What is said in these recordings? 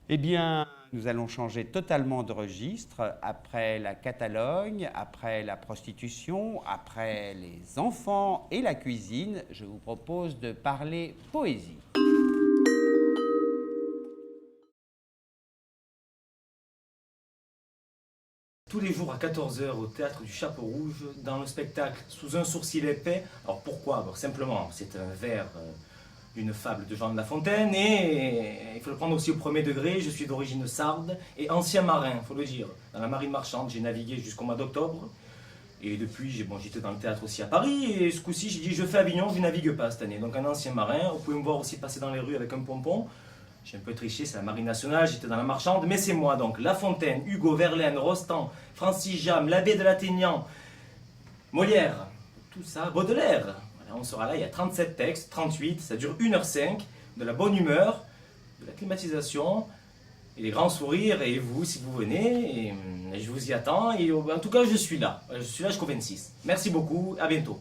Eh bien, nous allons changer totalement de registre. Après la Catalogne, après la prostitution, après les enfants et la cuisine, je vous propose de parler poésie. Tous les jours à 14 heures au théâtre du Chapeau Rouge, dans le spectacle Sous un sourcil épais. Alors pourquoi? Simplement, c'est un vers d'une fable de Jean de La Fontaine et il faut le prendre aussi au premier degré. Je suis d'origine sarde et ancien marin, il faut le dire. Dans la marine marchande, j'ai navigué jusqu'au mois d'octobre. Et depuis, j'étais dans le théâtre aussi à Paris. Et ce coup-ci, j'ai dit, je fais Avignon, je navigue pas cette année. Donc un ancien marin, vous pouvez me voir aussi passer dans les rues avec un pompon. J'ai un peu triché, c'est la marine nationale, j'étais dans la marchande, mais c'est moi donc. La Fontaine, Hugo, Verlaine, Rostand, Francis Jam, l'abbé de l'Athénian, Molière, tout ça, Baudelaire. Voilà, on sera là, il y a 37 textes, 38, ça dure 1h05, de la bonne humeur, de la climatisation, et des grands sourires, et vous, si vous venez, et je vous y attends, et en tout cas, je suis là jusqu'au 26. Merci beaucoup, à bientôt.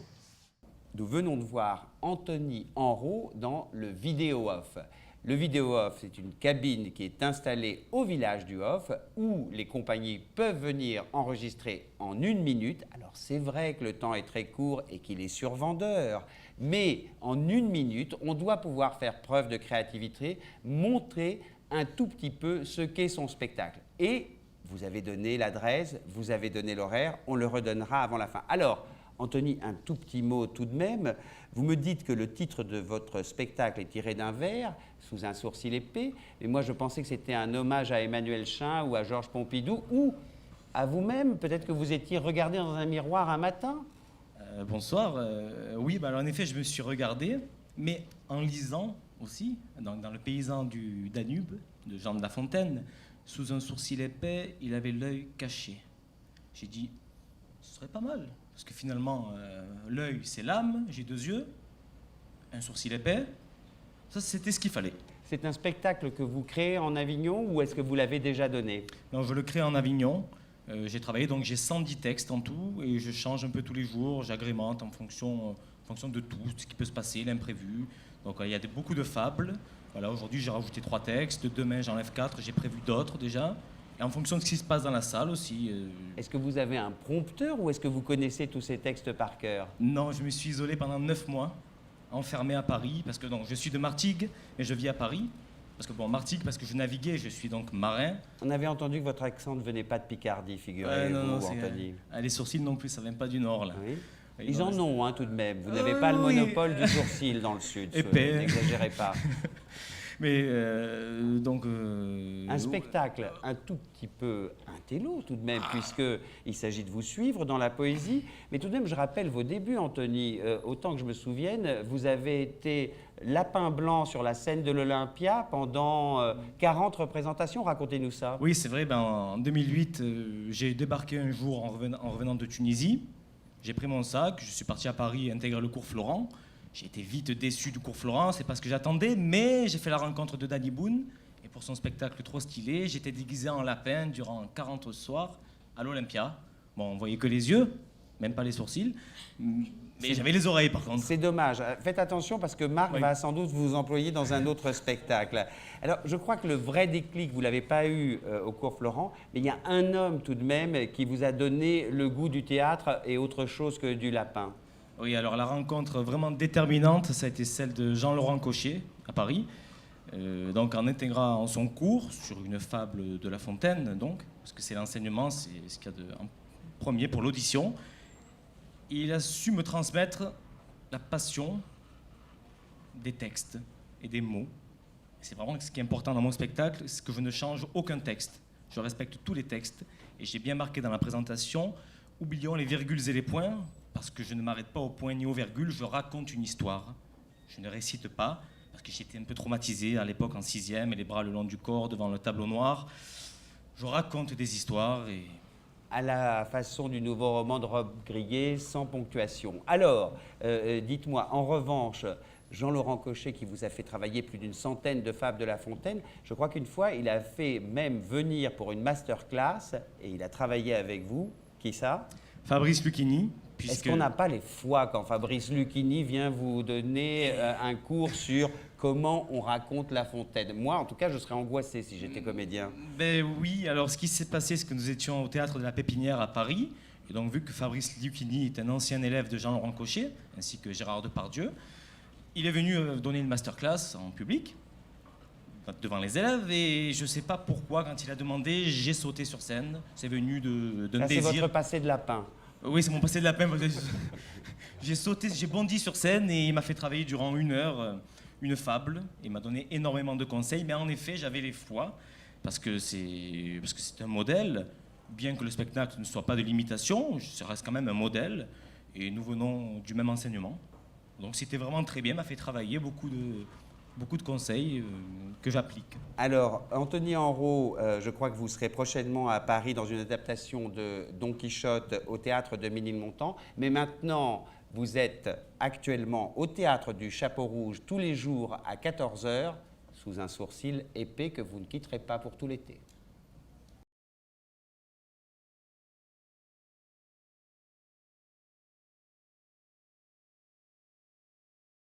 Nous venons de voir Anthony Enrault dans le Vidéo Off. Le Vidéo Off, c'est une cabine qui est installée au village du Off où les compagnies peuvent venir enregistrer en 1 minute. Alors c'est vrai que le temps est très court et qu'il est survendeur, mais en 1 minute, on doit pouvoir faire preuve de créativité, montrer un tout petit peu ce qu'est son spectacle. Et vous avez donné l'adresse, vous avez donné l'horaire, on le redonnera avant la fin. Alors, Anthony, un tout petit mot tout de même. Vous me dites que le titre de votre spectacle est tiré d'un vers, Sous un sourcil épais, mais moi je pensais que c'était un hommage à Emmanuel Chin ou à Georges Pompidou, ou à vous-même, peut-être que vous étiez regardé dans un miroir un matin. Bonsoir. Oui, alors en effet, je me suis regardé, mais en lisant aussi, dans Le paysan du Danube, de Jean de La Fontaine, sous un sourcil épais, il avait l'œil caché. J'ai dit, ce serait pas mal, parce que finalement, l'œil, c'est l'âme, j'ai 2 yeux, un sourcil épais, ça c'était ce qu'il fallait. C'est un spectacle que vous créez en Avignon ou est-ce que vous l'avez déjà donné? Donc je le crée en Avignon. J'ai travaillé, donc j'ai 110 textes en tout, et je change un peu tous les jours, j'agrémente en fonction de tout, ce qui peut se passer, l'imprévu. Donc il y a beaucoup de fables. Voilà, aujourd'hui j'ai rajouté 3 textes, demain j'enlève 4, j'ai prévu d'autres déjà. Et en fonction de ce qui se passe dans la salle aussi. Est-ce que vous avez un prompteur ou est-ce que vous connaissez tous ces textes par cœur? Non, je me suis isolé pendant 9 mois, enfermé à Paris, parce que donc, je suis de Martigues, mais je vis à Paris. Parce que Martigues, parce que je naviguais, je suis donc marin. On avait entendu que votre accent ne venait pas de Picardie, figurez-vous, Anthony. Les sourcils non plus, ça ne vient pas du nord, là. Oui. Ils en ont, hein, tout de même. Vous n'avez pas le monopole du sourcil dans le sud. Épais. N'exagérez pas. Mais un spectacle un tout petit peu intello tout de même, puisqu'il s'agit de vous suivre dans la poésie. Mais tout de même, je rappelle vos débuts, Anthony. Autant que je me souvienne, vous avez été lapin blanc sur la scène de l'Olympia pendant 40 représentations. Racontez-nous ça. Oui, c'est vrai. En 2008, j'ai débarqué un jour en revenant de Tunisie. J'ai pris mon sac, je suis parti à Paris intégrer le cours Florent. J'ai été vite déçu du cours Florent, c'est pas ce que j'attendais, mais j'ai fait la rencontre de Danny Boone, et pour son spectacle trop stylé, j'étais déguisé en lapin durant 40 soirs à l'Olympia. Bon, on voyait que les yeux, même pas les sourcils, mais j'avais les oreilles par contre. C'est dommage. Faites attention parce que Marc va sans doute vous employer dans un autre spectacle. Alors, je crois que le vrai déclic, vous ne l'avez pas eu au cours Florent, mais il y a un homme tout de même qui vous a donné le goût du théâtre et autre chose que du lapin. Oui, alors la rencontre vraiment déterminante, ça a été celle de Jean-Laurent Cochet, à Paris. Donc en intégrant son cours sur une fable de La Fontaine, donc, parce que c'est l'enseignement, c'est ce qu'il y a en premier pour l'audition. Il a su me transmettre la passion des textes et des mots. C'est vraiment ce qui est important dans mon spectacle, c'est que je ne change aucun texte. Je respecte tous les textes et j'ai bien marqué dans la présentation, oublions les virgules et les points, parce que je ne m'arrête pas au point ni aux virgules, je raconte une histoire. Je ne récite pas, parce que j'étais un peu traumatisé à l'époque en 6e, et les bras le long du corps devant le tableau noir. Je raconte des histoires et... À la façon du nouveau roman de Rob Grillet, sans ponctuation. Alors, dites-moi, en revanche, Jean-Laurent Cochet, qui vous a fait travailler plus d'une centaine de fables de La Fontaine, je crois qu'une fois, il a fait même venir pour une masterclass, et il a travaillé avec vous. Qui ça? Fabrice Lucchini, Est-ce qu'on n'a pas les fois quand Fabrice Lucchini vient vous donner un cours sur comment on raconte La Fontaine? Moi, en tout cas, je serais angoissé si j'étais comédien. Ben oui, alors ce qui s'est passé, c'est que nous étions au théâtre de la Pépinière à Paris. Et donc, vu que Fabrice Lucchini est un ancien élève de Jean-Laurent Cochet, ainsi que Gérard Depardieu, il est venu donner une masterclass en public, devant les élèves. Et je ne sais pas pourquoi, quand il a demandé, j'ai sauté sur scène. C'est venu d'un désir. C'est votre passé de lapin. Oui, c'est mon passé de lapin. J'ai sauté, j'ai bondi sur scène et il m'a fait travailler durant 1 heure une fable. Il m'a donné énormément de conseils, mais en effet, j'avais les fois parce que c'est un modèle. Bien que le spectacle ne soit pas de l'imitation, ça reste quand même un modèle et nous venons du même enseignement. Donc c'était vraiment très bien, m'a fait travailler beaucoup de conseils que j'applique. Alors, Anthony Enrault, je crois que vous serez prochainement à Paris dans une adaptation de Don Quichotte au théâtre de Ménilmontant. Mais maintenant, vous êtes actuellement au théâtre du Chapeau Rouge tous les jours à 14 h, sous un sourcil épais que vous ne quitterez pas pour tout l'été.